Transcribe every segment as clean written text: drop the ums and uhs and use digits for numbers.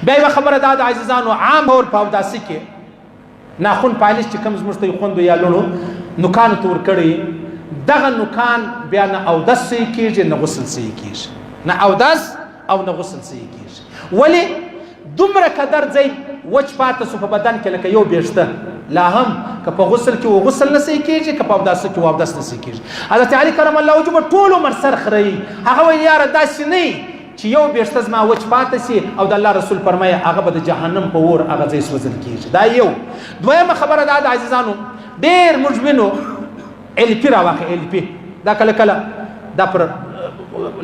بیا یوه خبره دا د عزیزانو عام طور په اوداسي کې ناخون پالش چې کوم زموږ ته خوندو یا لوڼو نوکانو ته ورکړی دغه نوکان بیا نه اودس صحیح کېږي نه غسل صحیح کېږي نه اودس او نه غسل صحیح کېږي ولې دومره قدر ځای وچ پاته سو په بدن کې لکه یو بیشته لا هم که په غسل کې و غسل نه صحیح کېږي که په اودس کې و اودس نه صحیح کېږي حضرت علي کرم الله وجهه ټول عمر سر خرئي هغه ویل یاره داسې نه چې یو بیشته زما وچ پاته سي او د الله رسول فرمایي هغه به د جهنم په اور هغه ځای سوځل کېږي دا یو دویمه خبره دا د عزیزانو ډېر موږ وینو LP راواخې LP دا کله کله دا پر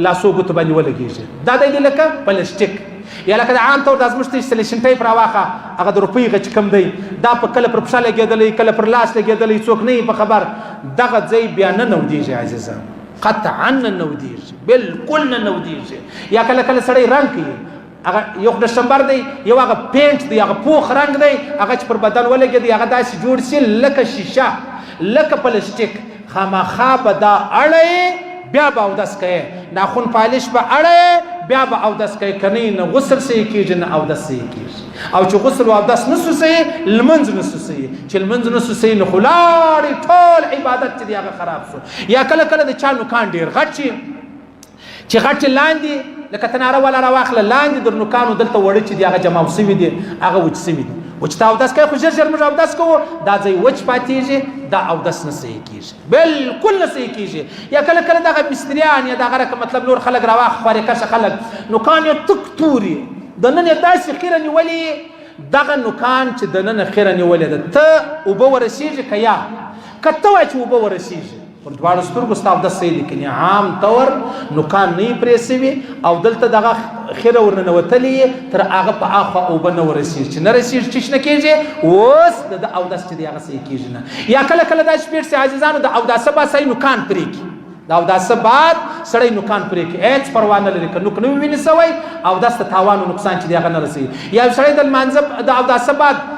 لاسو ګوتو باندې ولګېږي دا دی لکه پلسټیک یا لکه د عام طور دا زموږ ته سلیشن ټیپ راواخه هغه د روپۍ غچ کم دی دا په کله پر پښه لګېدلی کله پر لاس لګېدلی څوک نه په خبر دغه ځای بیا نه نودېږي عزیزان قطعا نه نودېږي بلکل نه نودېږي یا کله کله سړی رنګ کوي هغه یو ډسمبر دی یو هغه پینټ دی هغه پوخ رنګ دی هغه چې پر بدن ولګېدی هغه داسې جوړ سي لکه شیشه لکه پلسټیک خامخا به دا اړی بیا به اودس کوي ناخون پالش به اړی بیا به اودس کوي که نه غسل صحیح کېږي نه اودس صحیح کېږي او چې غسل و اودس نه سو صحیح لمنځ نه سو صحیح چې لمنځ نه سو صحیح نو خو لاړې ټول عبادت چې دی هغه خراب سو یا کله کله د چا نوکان ډېر غټ شي چې غټ لاندې لکه تناره والا راواخله لاندې در نوکانو دلته وړه چې دی هغه جمع سوي دي هغه وچ سوي دي وچ ته اودس کوي خو ژر ژر موږ اودس کوو دا ځای وچ پاتېږي دا اودس نه صحیح کېږي بلکل نه صحیح کېږي یا کله کله دغه مستریان یا دغه رقم مطلب نور خلک راواخ خورې کشه خلک نوکان یې تک توري د نن یې داسې خیره نیولې دغه نوکان چې د نن خیره نیولې ده ته اوبه ورسېږي که یا که ته وایې چې اوبه ورسېږي پر دواړو سترګو ستا اودس صحیح دی کنې عام طور نوکان نه یې پرې سوي او دلته دغه خیره ورننوتلې تر هغه په اخوا اوبه نه ورسېږي چې نه رسېږي چې نه کېږي اوس د اودس چې دی هغه صحیح کېږي نه یا کله کله داسې پېښ سي عزیزانو د اوداسه بعد سړی نوکان پرې کړي د اوداسه بعد سړی نوکان پرې کړي هېڅ پروا نه لري که نوک نه وي وینې سوی اودس ته تاوان و نقصان چې دی هغه نه رسېږي یا سړی د لمانځه د اوداسه بعد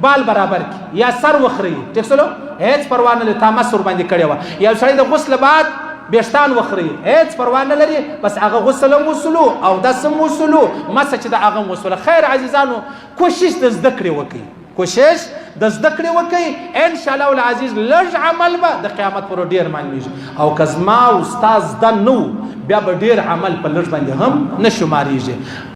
بال برابر کی یا سر وخري ټیک سلو هیڅ پروا نه لري تامس ور باندې کړی و یا سړی د غسل بعد بیشتان وخري هیڅ پروا نه لري بس هغه غسل وسلو او د سم وسلو مس چې د هغه وسلو خیر عزیزانو کوشش د زده کړې وکړي کوشش د زده کړې وکړي ان شاء الله العزیز لږ عمل به د قیامت پر ډیر معلومیږي او کزما استاد د نو بیا به ډیر عمل په لږ باندې هم نه شمارېږي